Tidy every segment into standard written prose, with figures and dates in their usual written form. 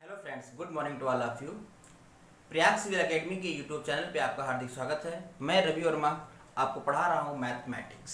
Hello friends, good morning to all of you. Prayag Civil Academy के YouTube channel पे आपका हार्दिक स्वागत है। मैं रवि वर्मा आपको पढ़ा रहा हूँ मैथमेटिक्स,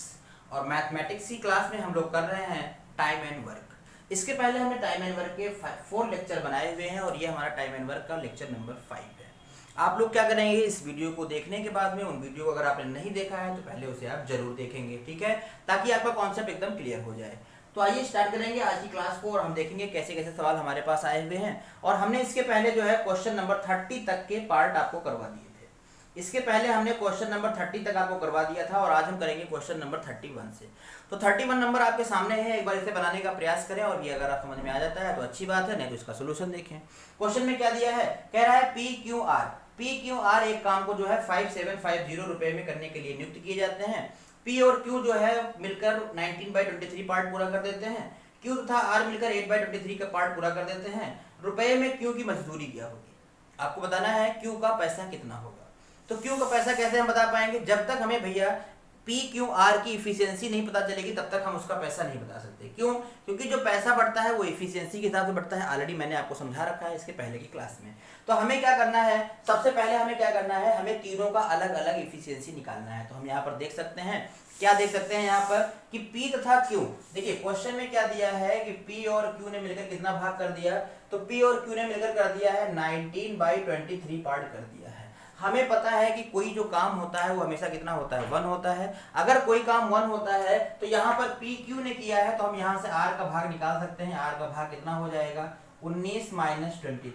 और मैथमेटिक्स की क्लास में हम लोग कर रहे हैं टाइम एंड वर्क। इसके पहले हमने टाइम एंड वर्क के 4 लेक्चर बनाए हुए हैं और ये हमारा टाइम एंड वर्क का लेक्चर नंबर 5 है। आप लोग क्या करेंगे, इस वीडियो को देखने के बाद में उन वीडियो को अगर आपने नहीं देखा है तो पहले उसे आप जरूर देखेंगे, ठीक है, ताकि आपका कॉन्सेप्ट एकदम क्लियर हो जाए। तो आइए स्टार्ट करेंगे आज की क्लास को और हम देखेंगे कैसे कैसे सवाल हमारे पास आए हुए हैं। और हमने इसके पहले जो है क्वेश्चन नंबर 30 तक के पार्ट आपको करवा दिए थे। इसके पहले हमने क्वेश्चन नंबर 30 तक आपको करवा दिया था और आज हम करेंगे क्वेश्चन नंबर 31 से। तो 31 नंबर आपके सामने है, एक बार इसे बनाने का प्रयास करें और ये अगर आप समझ में आ जाता है तो अच्छी बात है, नहीं तो इसका सोल्यूशन देखें। क्वेश्चन में क्या दिया है, कह रहा है PQR एक काम को जो है 5750 रुपए में करने के लिए नियुक्त किए जाते हैं। P और Q जो है मिलकर 19/23 पार्ट पूरा कर देते हैं। Q तथा R मिलकर 8/23 का पार्ट पूरा कर देते हैं। रुपए में Q की मजदूरी क्या होगी, आपको बताना है Q का पैसा कितना होगा। तो Q का पैसा कैसे हम बता पाएंगे, जब तक हमें भैया PQR की इफिशियंसी नहीं पता चलेगी तब तक हम उसका पैसा नहीं बता सकते। क्यों? क्योंकि जो पैसा बढ़ता है वो इफिशियंसी के हिसाब से बढ़ता है। ऑलरेडी मैंने आपको समझा रखा है इसके पहले की क्लास में। तो हमें क्या करना है, सबसे पहले हमें क्या करना है, हमें तीनों का अलग अलग इफिशियंसी निकालना है। तो हम यहाँ पर देख सकते हैं, क्या देख सकते हैं यहाँ पर कि P तथा Q, देखिए क्वेश्चन में क्या दिया है कि P और Q ने मिलकर कितना भाग कर दिया, तो P और Q ने मिलकर कर दिया है 19/23 पार्ट कर दिया है। हमें पता है कि कोई जो काम होता है वो हमेशा कितना होता है, 1 होता है। अगर कोई काम 1 होता है तो यहाँ पर PQ ने किया है तो हम यहाँ से R का भाग निकाल सकते हैं। R का भाग कितना हो जाएगा, 19 - 23।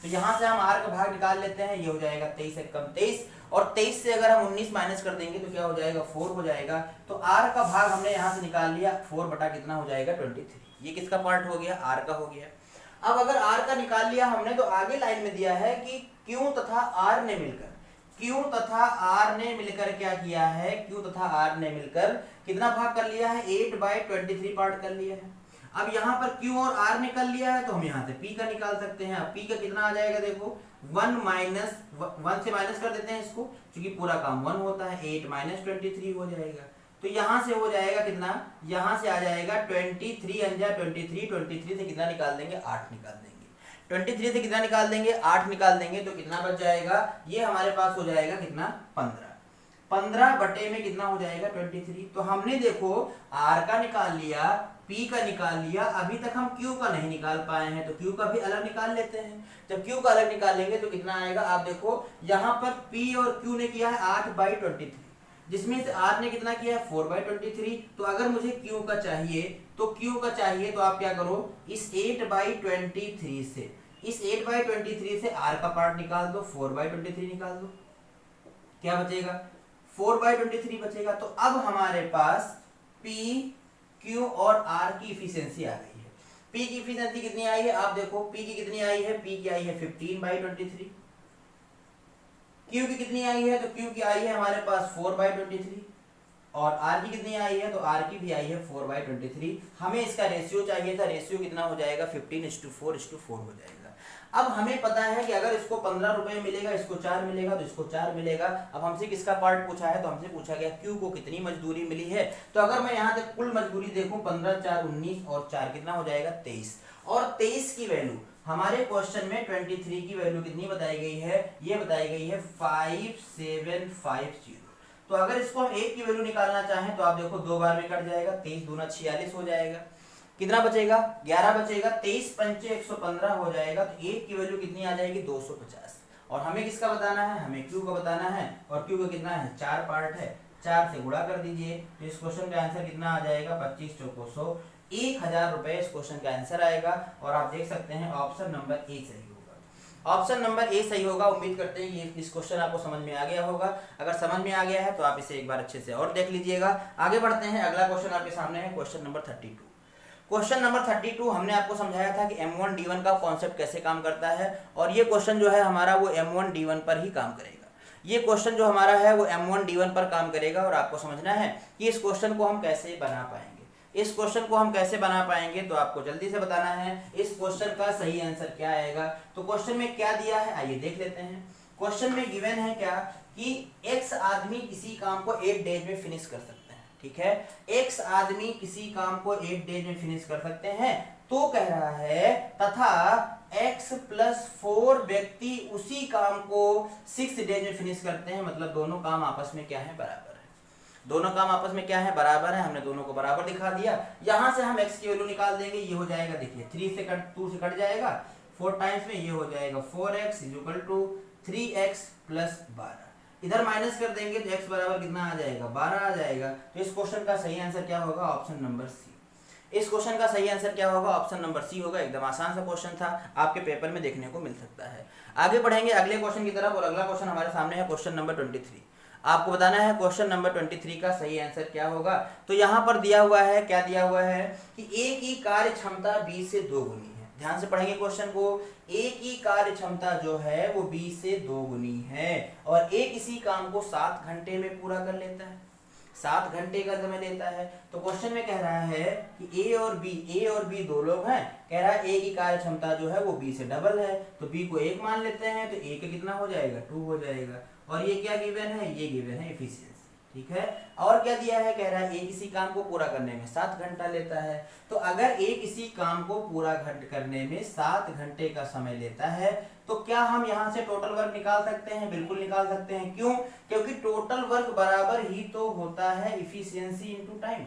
तो यहाँ से हम R का भाग निकाल लेते हैं, ये हो जाएगा 23 एक कम 23, और 23 से अगर हम 19 माइनस कर देंगे तो क्या हो जाएगा, 4 हो जाएगा। तो R का भाग हमने यहाँ से निकाल लिया, 4 बटा कितना हो जाएगा, 23। ये किसका पार्ट हो गया, R का हो गया। अब अगर R का निकाल लिया हमने तो आगे लाइन में दिया है कि Q तथा R ने मिलकर क्या किया है, Q तथा R ने मिलकर कितना भाग कर लिया है, 8/23 पार्ट कर लिया है। अब यहाँ पर Q और R ने कर लिया है तो हम यहाँ से P का निकाल सकते हैं। अब P का कितना आ जाएगा, देखो 1 से माइनस कर देते हैं इसको, क्योंकि पूरा काम 1 होता है, 8 - 23 हो जाएगा। तो यहाँ से हो जाएगा कितना, यहाँ से आ जाएगा 23 अंजा 23, 23 से कितना निकाल देंगे, 8 निकाल देंगे। 23 से कितना निकाल देंगे, 8 निकाल देंगे तो कितना बच जाएगा, ये हमारे पास हो जाएगा कितना, 15 बटे में कितना हो जाएगा, 23। तो हमने देखो R का निकाल लिया, P का निकाल लिया, अभी तक हम Q का नहीं निकाल पाए हैं, तो Q का भी अलग निकाल लेते हैं। जब Q का अलग निकालेंगे तो कितना आएगा, आप देखो यहाँ पर P और Q ने किया है 8/23, जिसमें से R ने कितना किया है, 4/23। तो अगर मुझे Q का चाहिए तो आप क्या करो, इस 8/23 से R का पार्ट निकाल दो, 4/23 निकाल दो, क्या बचेगा, 4/23 बचेगा। तो अब हमारे पास P, Q और R की इफिशियंसी आ गई है। P की इफिशियंसी कितनी आई है, आप देखो P की कितनी आई है, P की आई है 15/23। Q की कितनी आई है, तो Q की आई है हमारे पास 4/23, और R की कितनी आई है, तो R की भी आई है 4/23। हमें इसका रेशियो चाहिए था, रेशियो कितना हो जाएगा, 15:4:4 हो जाएगा। अब हमें पता है कि अगर इसको 15 रुपए मिलेगा, इसको 4 मिलेगा, तो इसको 4 मिलेगा। अब हमसे किसका पार्ट पूछा है, तो हमसे पूछा गया Q को कितनी मजदूरी मिली है। तो अगर मैं यहाँ तक कुल मजदूरी देखूं, 15 4 19 और 4 कितना हो जाएगा, 23। और 23 की वैल्यू हमारे क्वेश्चन में 23 की वैल्यू कितनी बताई गई है, ये बताई गई है 5750। तो अगर इसको हम 1 की वैल्यू निकालना चाहें तो आप देखो 2 बार में कट जाएगा, 23 दूना 46 हो जाएगा, कितना बचेगा, 11 बचेगा, 23 पंचे 115 हो जाएगा। तो 1 की वैल्यू कितनी आ जाएगी, 250। और हमें किसका बताना है, हमें Q का बताना है, और Q का कितना है, 4 पार्ट है, 4 से गुणा कर दीजिए। तो इस क्वेश्चन का आंसर कितना आ जाएगा, 25 चौको 100, 1000 रुपए इस क्वेश्चन का आंसर आएगा। और आप देख सकते हैं ऑप्शन नंबर ए सही होगा, ऑप्शन नंबर ए सही होगा। उम्मीद करते हैं कि इस क्वेश्चन आपको समझ में आ गया होगा। अगर समझ में आ गया है तो आप इसे एक बार अच्छे से और देख लीजिएगा। आगे बढ़ते हैं, अगला क्वेश्चन आपके सामने है, क्वेश्चन नंबर 32। क्वेश्चन नंबर 32 हमने आपको समझाया था कि M1D1 का कॉन्सेप्ट कैसे काम करता है, और ये क्वेश्चन जो है हमारा वो M1D1 पर ही काम करेगा। ये क्वेश्चन जो हमारा है वो M1D1 पर काम करेगा, और आपको समझना है कि इस क्वेश्चन को हम कैसे बना पाएंगे। इस क्वेश्चन को हम कैसे बना पाएंगे, तो आपको जल्दी से बताना है इस क्वेश्चन का सही आंसर क्या आएगा। तो क्वेश्चन में क्या दिया है, आइए देख लेते हैं। क्वेश्चन में गिवन है क्या, कि X आदमी किसी काम को 8 डेज में फिनिश कर सकते हैं, ठीक है, X आदमी किसी काम को 8 डेज में फिनिश कर सकते हैं। तो कह रहा है तथा x प्लस 4 व्यक्ति उसी काम को 6 डेज में फिनिश करते हैं, मतलब दोनों काम आपस में क्या है, बराबर है। दोनों काम आपस में क्या है, बराबर है। हमने दोनों को बराबर दिखा दिया। यहां से हम x की वैल्यू निकाल देंगे, ये हो जाएगा, देखिए 2 से कट जाएगा, 4 टाइम्स में ये हो जाएगा 4x = 3x प्लस 12। इधर माइनस कर देंगे तो x बराबर कितना आ जाएगा, 12 आ जाएगा। तो इस क्वेश्चन का सही आंसर क्या होगा, ऑप्शन नंबर सी। इस क्वेश्चन का सही आंसर क्या होगा, ऑप्शन नंबर सी होगा। एकदम आसान सा क्वेश्चन था, आपके पेपर में देखने को मिल सकता है। आगे बढ़ेंगे अगले क्वेश्चन की तरफ, और अगला क्वेश्चन हमारे सामने है क्वेश्चन नंबर 23। आपको बताना है क्वेश्चन नंबर 23 का सही आंसर क्या होगा। तो यहाँ पर दिया हुआ है, क्या दिया हुआ है कि ए की कार्य क्षमता बी से 2 गुनी है। ध्यान से पढ़ेंगे क्वेश्चन को। ए की कार्य क्षमता जो है वो बी से 2 गुनी है, और ए किसी काम को 7 घंटे में पूरा कर लेता है, 7 घंटे का समय लेता है। तो क्वेश्चन में कह रहा है कि ए और बी दो लोग हैं। कह रहा है ए की कार्य क्षमता जो है वो बी से डबल है, तो बी को 1 मान लेते हैं, तो ए का कितना हो जाएगा, 2 हो जाएगा। और ये क्या गिवन है, ये गिवन है एफिशिएंसी, ठीक है। और क्या दिया है, कह रहा है ए किसी काम को पूरा करने में 7 घंटा लेता है। तो अगर ए किसी काम को पूरा करने में 7 घंटे का समय लेता है, तो क्या हम यहाँ से टोटल वर्क निकाल सकते हैं, बिल्कुल निकाल सकते हैं। क्यों, क्योंकि टोटल वर्क बराबर ही तो होता है efficiency into time.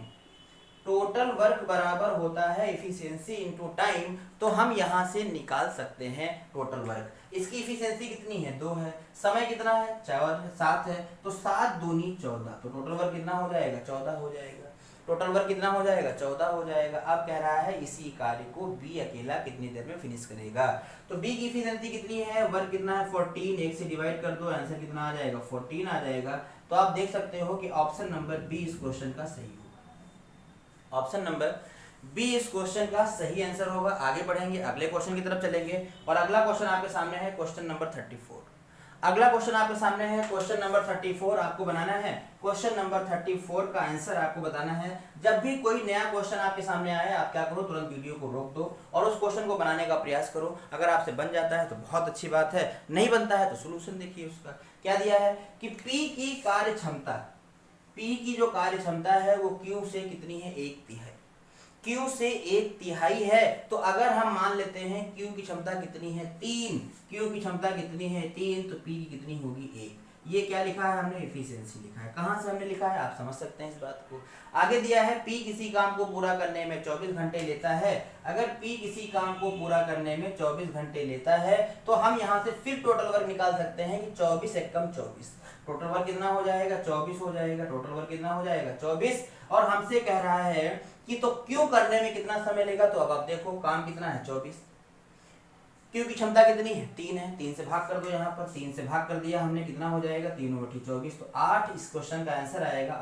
Total work बराबर होता है इफिशियंसी इनटू टाइम, तो हम यहाँ से निकाल सकते हैं टोटल वर्क। इसकी इफिशियंसी कितनी है, 2 है, समय कितना है, 7 है, तो 7 दूनी 14, तो टोटल वर्क कितना हो जाएगा, 14 हो जाएगा। टोटल वर्क कितना हो जाएगा, 14 हो जाएगा। अब कह रहा है इसी कार्य को बी अकेला कितनी देर में फिनिश करेगा। तो बी की इफिशियंसी कितनी है, वर्क कितना है, 14, 1 से डिवाइड कर दो, आंसर कितना आ जाएगा, 14 आ जाएगा। तो आप देख सकते हो कि ऑप्शन नंबर बी इस क्वेश्चन का सही होगा। ऑप्शन नंबर बी इस क्वेश्चन का सही आंसर होगा। आगे बढ़ेंगे, अगले क्वेश्चन की तरफ चलेंगे, और अगला क्वेश्चन आपके सामने है क्वेश्चन नंबर 34। अगला क्वेश्चन आपके सामने है क्वेश्चन नंबर 34। आपको बनाना है क्वेश्चन नंबर 34 का आंसर आपको बताना है। जब भी कोई नया क्वेश्चन आपके सामने आए, आप क्या करो, तुरंत वीडियो को रोक दो और उस क्वेश्चन को बनाने का प्रयास करो। अगर आपसे बन जाता है तो बहुत अच्छी बात है, नहीं बनता है तो सोल्यूशन देखिए उसका। क्या दिया है कि P की कार्य क्षमता, P की जो कार्य क्षमता है वो Q से कितनी है, 1/3। Q से 1/3 है, तो अगर हम मान लेते हैं Q की क्षमता कितनी है, 3, Q की क्षमता कितनी है, 3, तो P की कितनी होगी, 1। ये क्या लिखा है हमने, एफिशिएंसी लिखा है। कहां से हमने लिखा है, आप समझ सकते हैं इस बात को। आगे दिया है P किसी काम को पूरा करने में 24 घंटे लेता है। अगर P किसी काम को पूरा करने में 24 घंटे लेता है, तो हम यहाँ से फिर टोटल वर्क निकाल सकते हैं कि 24 एकम 24, टोटल वर्क कितना हो जाएगा, 24 हो जाएगा। टोटल वर्क कितना हो जाएगा, 24। और हमसे कह रहा है कि तो क्यों करने में कितना समय लेगा, तो अब आप देखो काम कितना है, 24। क्यों की क्षमता कितनी है, 3 है, 3 से भाग कर दो, यहाँ पर 3 से भाग कर दिया हमने, कितना हो जाएगा, 3/24, तो 8 इस क्वेश्चन का आंसर आएगा।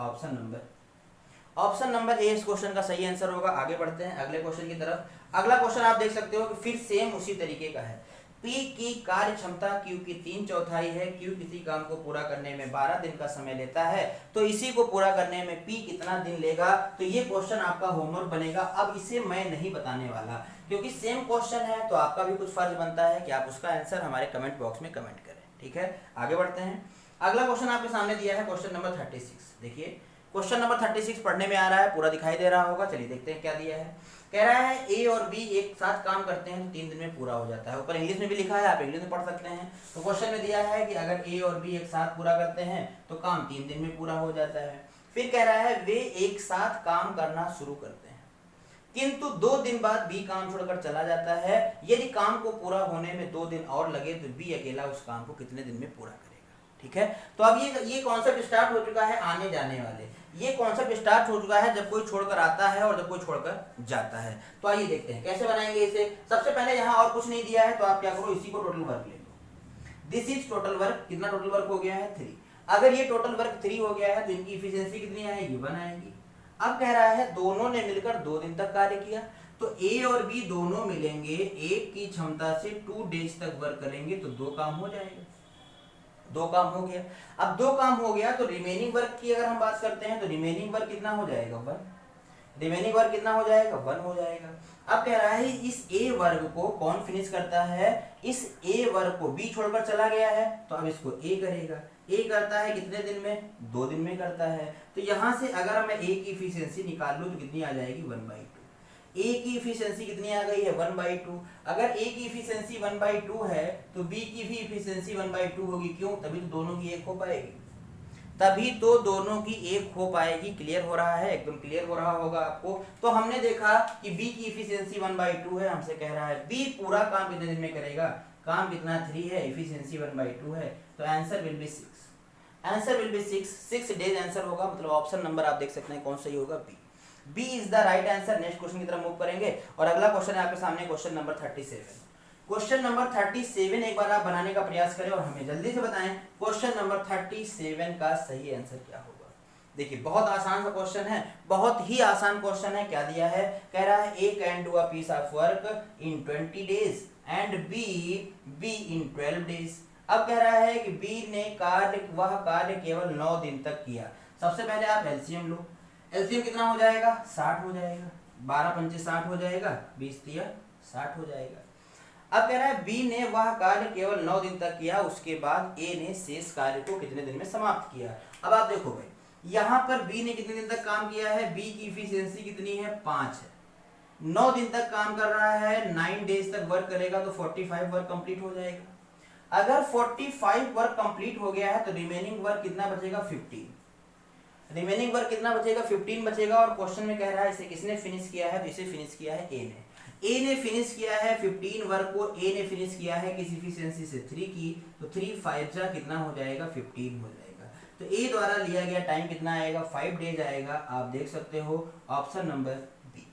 ऑप्शन नंबर ए इस क्वेश्चन का सही आंसर होगा। आगे बढ़ते हैं अगले क्वेश्चन की तरफ। अगला क्वेश्चन आप देख सकते हो कि फिर सेम उसी तरीके का है। P की कार्य क्षमता Q की 3/4 है। Q किसी काम को पूरा करने में 12 दिन का समय लेता है, तो इसी को पूरा करने में P कितना दिन लेगा। तो ये क्वेश्चन आपका होमवर्क बनेगा। अब इसे मैं नहीं बताने वाला, क्योंकि सेम क्वेश्चन है, तो आपका भी कुछ फर्ज बनता है कि आप उसका आंसर हमारे कमेंट बॉक्स में कमेंट करें, ठीक है। आगे बढ़ते हैं। अगला क्वेश्चन आपके सामने दिया है क्वेश्चन नंबर 36। देखिए क्वेश्चन नंबर 36 पढ़ने में आ रहा है, पूरा दिखाई दे रहा होगा। चलिए देखते हैं क्या दिया है। कह रहा है ए और बी एक साथ काम करते हैं तो 3 दिन में पूरा हो जाता है। ऊपर इंग्लिश में भी लिखा है, आप इंग्लिश में पढ़ सकते हैं। तो क्वेश्चन में दिया है कि अगर ए और बी एक साथ पूरा करते हैं तो काम 3 दिन में पूरा हो जाता है। फिर कह रहा है वे एक साथ काम करना शुरू करते हैं, किंतु 2 दिन बाद बी काम छोड़कर चला जाता है। यदि काम को पूरा होने में 2 दिन और लगे तो बी अकेला उस काम को कितने दिन में पूरा करेगा, ठीक है। तो अब ये कॉन्सेप्ट स्टार्ट हो चुका है, आने जाने वाले ये कॉन्सेप्ट स्टार्ट हो चुका है जब कोई छोड़कर आता है और जब कोई छोड़कर जाता है। तो आइए देखते हैं कैसे बनाएंगे इसे। सबसे पहले यहाँ और कुछ नहीं दिया है, तो आप क्या करो, इसी को टोटल वर्क ले लो। This is total work. कितना टोटल वर्क हो गया है, 3। अगर ये टोटल वर्क 3 हो गया है तो इनकी इफिशियंसी कितनी आएगी, 1 आएगी। अब कह रहा है दोनों ने मिलकर 2 दिन तक कार्य किया, तो ए और बी दोनों मिलेंगे, एक की क्षमता से 2 डेज तक वर्क करेंगे, तो 2 काम हो जाएंगे। 2 काम हो गया। अब 2 काम हो गया तो रिमेनिंग वर्क की अगर हम बात करते हैं तो रिमेनिंग वर्क कितना हो जाएगा, 1। रिमेनिंग वर्क कितना हो जाएगा, 1 हो जाएगा। अब कह रहा है इस ए वर्ग को कौन फिनिश करता है, इस ए वर्ग को बी छोड़कर चला गया है, तो अब इसको ए करेगा। ए करता है कितने दिन में, 2 दिन में करता है। तो यहां से अगर मैं ए की इफिशियंसी निकाल लूं तो कितनी आ जाएगी, 1/2। ए की इफिशियंसी कितनी आ गई है 1/2। अगर ए की इफिशियंसी 1/2 है तो बी की भी इफिशियंसी 1/2 होगी। क्यों? तभी तो दोनों की एक हो पाएगी, तभी तो दोनों की एक हो पाएगी। क्लियर हो रहा है? एकदम क्लियर हो रहा होगा आपको। तो हमने देखा कि बी की इफिशियंसी 1/2 है, हमसे कह रहा है बी पूरा काम कितने दिन में करेगा। काम कितना 3 है, इफिशियंसी 1/2 है, तो answer will be 6। Answer will be 6 days answer होगा। मतलब ऑप्शन नंबर आप देख सकते हैं कौन सही होगा, B. B is the right answer. Next question की तरफ मूव करेंगे और अगला क्वेश्चन है आपके सामने क्वेश्चन नंबर 37। क्वेश्चन नंबर 37 एक बार आप बनाने का प्रयास करें और हमें जल्दी से बताएं क्वेश्चन नंबर 37 का सही आंसर क्या होगा। देखिए बहुत आसान सा क्वेश्चन है, बहुत ही आसान क्वेश्चन है। क्या दिया है? कह रहा है A can do a piece of work in 20 days and B in 12 days. अब कह रहा है कि बी ने वह कार्य केवल 9 दिन तक किया। सबसे पहले आप एलसीएम लो। एलसीएम कितना हो जाएगा? 60 हो जाएगा। 12 पंचे 60 हो जाएगा, 20 तिया 60 हो जाएगा। अब कह रहा है बी ने वह कार्य केवल 9 दिन तक किया, उसके बाद ए ने शेष कार्य को कितने दिन में समाप्त किया। अब आप देखो भाई, यहाँ पर बी ने कितने दिन तक काम किया है? बी की इफिशियंसी कितनी है? 5 है। 9 दिन तक काम कर रहा है, 9 डेज तक वर्क करेगा तो 45 वर्क कंप्लीट हो जाएगा। अगर 45 वर्क कंप्लीट हो गया है तो रिमेनिंग वर्क कितना बचेगा? 15। रिमेनिंग वर्क कितना बचेगा? 15 बचेगा। और क्वेश्चन में कह रहा है इसे किसने फिनिश किया है? तो इसे फिनिश किया है ए ने। ए ने फिनिश किया है 15 वर्क को। ए ने फिनिश किया है किस इफिशियंसी से? 3 की। तो 3 5 जा कितना हो जाएगा? 15 हो जाएगा। तो ए द्वारा लिया गया टाइम कितना आएगा? 5 डेज आएगा। आप देख सकते हो option number B.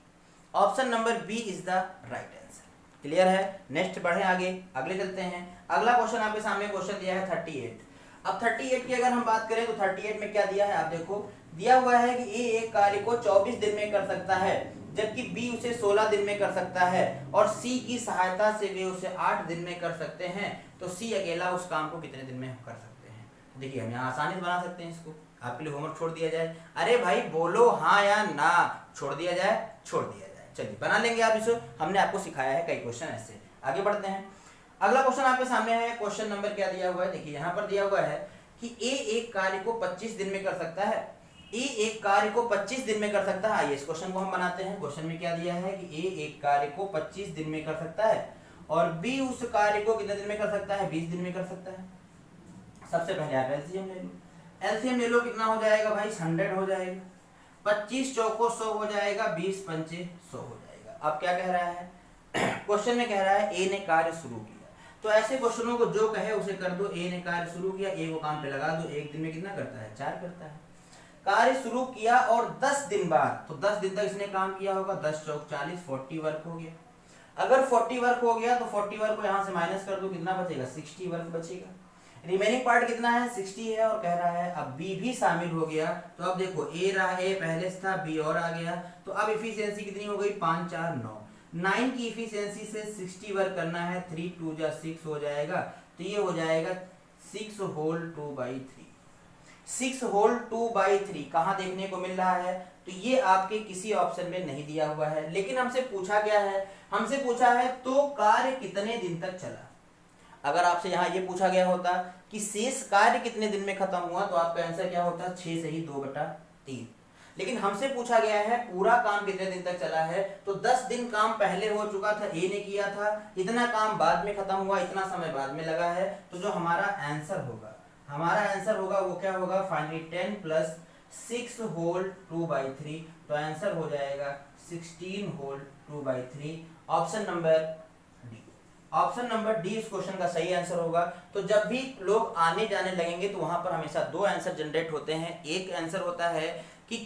Option number B is the right answer. Clear है? नेक्स्ट बढ़े आगे, अगले चलते हैं। अगला क्वेश्चन आपके सामने क्वेश्चन दिया है 38। अब 38 की अगर हम बात करें तो 38 में क्या दिया है आप देखो। दिया हुआ है कि ए एक कार्य को 24 दिन में कर सकता है, जबकि बी उसे 16 दिन में कर सकता है, और सी की सहायता से वे उसे 8 दिन में कर सकते हैं। तो सी अकेला उस काम को कितने दिन में कर सकते हैं? देखिए हम यहाँ आसानी से बना सकते हैं इसको। आपके लिए होमवर्क छोड़ दिया जाए। अरे भाई बोलो हाँ या ना। छोड़ दिया जाए? छोड़ दिया जाए। चलिए बना लेंगे आप इसे, हमने आपको सिखाया है कई क्वेश्चन ऐसे। आगे बढ़ते हैं। अगला क्वेश्चन आपके सामने है। क्वेश्चन नंबर क्या दिया हुआ है? देखिए यहाँ पर दिया हुआ है कि ए एक कार्य को 25 दिन में कर सकता है। ए एक कार्य को 25 दिन में कर सकता है। आइए इस क्वेश्चन को हम बनाते हैं। क्वेश्चन में क्या दिया है कि ए एक कार्य को 25 दिन में कर सकता है और बी उस कार्य को कितने दिन में कर सकता है? 20 दिन में कर सकता है। सबसे पहले आप एलसीएम ले लो। एलसीएम ले लो, कितना हो जाएगा भाई? 100 हो जाएगा। 25 चौको 100 हो जाएगा, 20 पंचे 100 हो जाएगा। अब क्या कह रहा है? क्वेश्चन में कह रहा है ए ने कार्य शुरू किया। तो ऐसे क्वेश्चनों को जो कहे उसे कर दो। ए ने कार्य शुरू किया, ए को काम पे लगा दो। एक दिन में कितना करता है? 4 करता है। कार्य शुरू किया और 10 दिन बाद, तो 10 दिन तक इसने काम किया होगा। 10 चौक 40, 40 वर्क हो गया। अगर 40 वर्क हो गया तो 40 वर्क को यहाँ से माइनस कर दो, कितना बचेगा? 60 वर्क बचेगा। रिमेनिंग पार्ट कितना है? 60 है। और कह रहा है अब बी भी शामिल हो गया। तो अब देखो ए रहा, ए पहले से था, बी और आ गया। तो अब इफिशियंसी कितनी हो गई? 5 4 9। 9 की इफिशियंसी से 60 वर्क करना है। 3 2 जा 6 हो जाएगा। तो ये हो जाएगा 6 होल 2/3। 6 होल 2/3 कहाँ देखने को मिल रहा है? तो ये आपके किसी ऑप्शन में नहीं दिया हुआ है, लेकिन हमसे पूछा गया है। हमसे पूछा है तो कार्य कितने दिन तक चला। अगर आपसे यहाँ ये पूछा गया होता कि शेष कार्य कितने दिन में खत्म हुआ, तो आपका आंसर क्या होता? 6 से ही 2/3। लेकिन हमसे पूछा गया है पूरा काम कितने दिन तक चला है। तो 10 दिन काम पहले हो चुका था, ए ने किया था। इतना काम बाद में खत्म हुआ, इतना समय बाद में लगा है। तो जो हमारा आंसर होगा वो क्या होगा? Finally 10 plus 6 whole 2/3। तो आंसर हो जाएगा 16 होल 2/3। ऑप्शन नंबर डी इस क्वेश्चन का सही आंसर होगा। तो जब भी लोग आने जाने लगेंगे तो वहां पर हमेशा 2 आंसर जनरेट होते हैं। एक आंसर होता है कि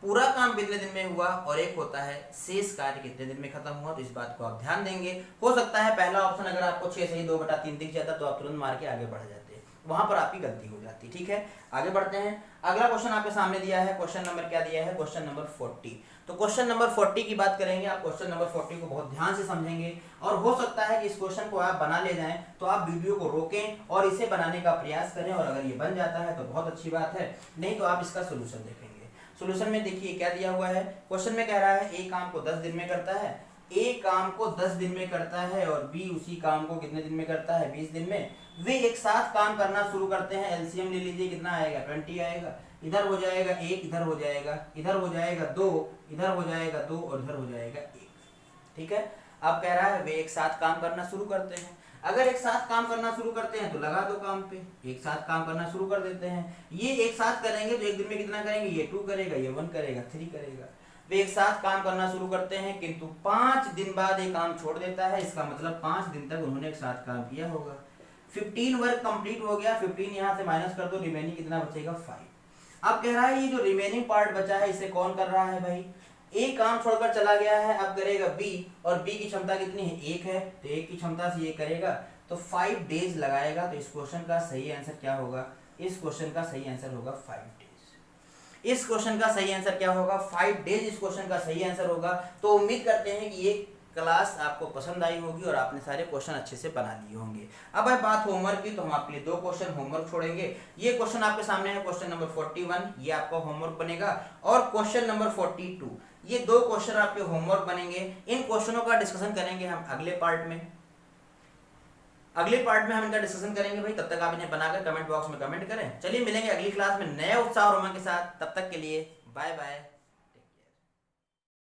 पूरा काम कितने दिन में हुआ, और एक होता है शेष कार्य कितने दिन में खत्म हुआ। तो इस बात को आप ध्यान देंगे। हो सकता है पहला ऑप्शन अगर आपको 6 से ही 2/3 दिख जाता तो आप तुरंत मार के आगे बढ़ जाते, वहां पर आपकी गलती हो जाती। ठीक है, आगे बढ़ते हैं। अगला क्वेश्चन आपके सामने दिया है। क्वेश्चन नंबर क्या दिया है? Question number 40। तो क्वेश्चन नंबर 40 की बात करेंगे। आप क्वेश्चन नंबर 40 को बहुत ध्यान से समझेंगे और हो सकता है कि इस क्वेश्चन को आप बना ले जाएं, तो आप वीडियो को रोकें और इसे बनाने का प्रयास करें। और अगर ये बन जाता है तो बहुत अच्छी बात है, नहीं तो आप इसका सोल्यूशन देखेंगे। सोल्यूशन में देखिए क्या दिया हुआ है। क्वेश्चन में कह रहा है ए काम को 10 दिन में करता है। ए काम को 10 दिन में करता है और बी उसी काम को कितने दिन में करता है? 20 दिन में। वे एक साथ काम करना शुरू करते हैं। एलसीएम ले लीजिए, कितना आएगा? 20 आएगा। इधर हो जाएगा 1, इधर हो जाएगा, इधर हो जाएगा 2, इधर हो जाएगा 2 और इधर हो जाएगा 1। ठीक है। अब कह रहा है वे एक साथ काम करना शुरू करते हैं। अगर एक साथ काम करना शुरू करते हैं तो लगा दो काम पे, एक साथ काम करना शुरू कर देते हैं। ये एक साथ करेंगे तो एक दिन में कितना करेंगे, ये 2 करेगा, ये 1 करेगा, 3 करेगा। वे एक साथ काम करना शुरू करते हैं किंतु 5 दिन बाद ये काम छोड़ देता है, इसका मतलब 5 दिन तक उन्होंने एक साथ काम किया होगा। 15 वर्क कंप्लीट हो गया, 15 यहाँ से माइनस कर दो, रिमेनिंग कितना बचेगा 5। अब कह रहा है ये जो रिमेनिंग पार्ट बचा है इसे कौन कर रहा है भाई, ए काम छोड़कर चला गया है, अब करेगा बी, और बी की क्षमता कितनी है 1 है, तो 1 की क्षमता से ये करेगा तो 5 डेज लगाएगा। तो इस क्वेश्चन का सही आंसर क्या होगा, इस क्वेश्चन का सही आंसर होगा 5 डेज। इस क्वेश्चन का सही आंसर क्या होगा, 5 डेज इस क्वेश्चन का सही आंसर होगा। तो उम्मीद करते हैं कि ये क्लास आपको पसंद आई होगी और आपने सारे क्वेश्चन अच्छे से बना लिए होंगे। अब है बात होमवर्क की, तो हम आपके लिए 2 क्वेश्चन होमवर्क छोड़ेंगे। ये क्वेश्चन आपके सामने है, क्वेश्चन नंबर 41, ये आपका होमवर्क बनेगा, और क्वेश्चन नंबर 42, ये 2 क्वेश्चन आपके होमवर्क बनेंगे। इन क्वेश्चनों का डिस्कशन करेंगे हम अगले पार्ट में। अगले पार्ट में हम इनका डिस्कशन करेंगे भाई, तब तक आप इन्हें बनाकर कमेंट बॉक्स में कमेंट करें। चलिए मिलेंगे अगली क्लास में नए उत्साह और उमंग के साथ, तब तक के लिए बाय बाय।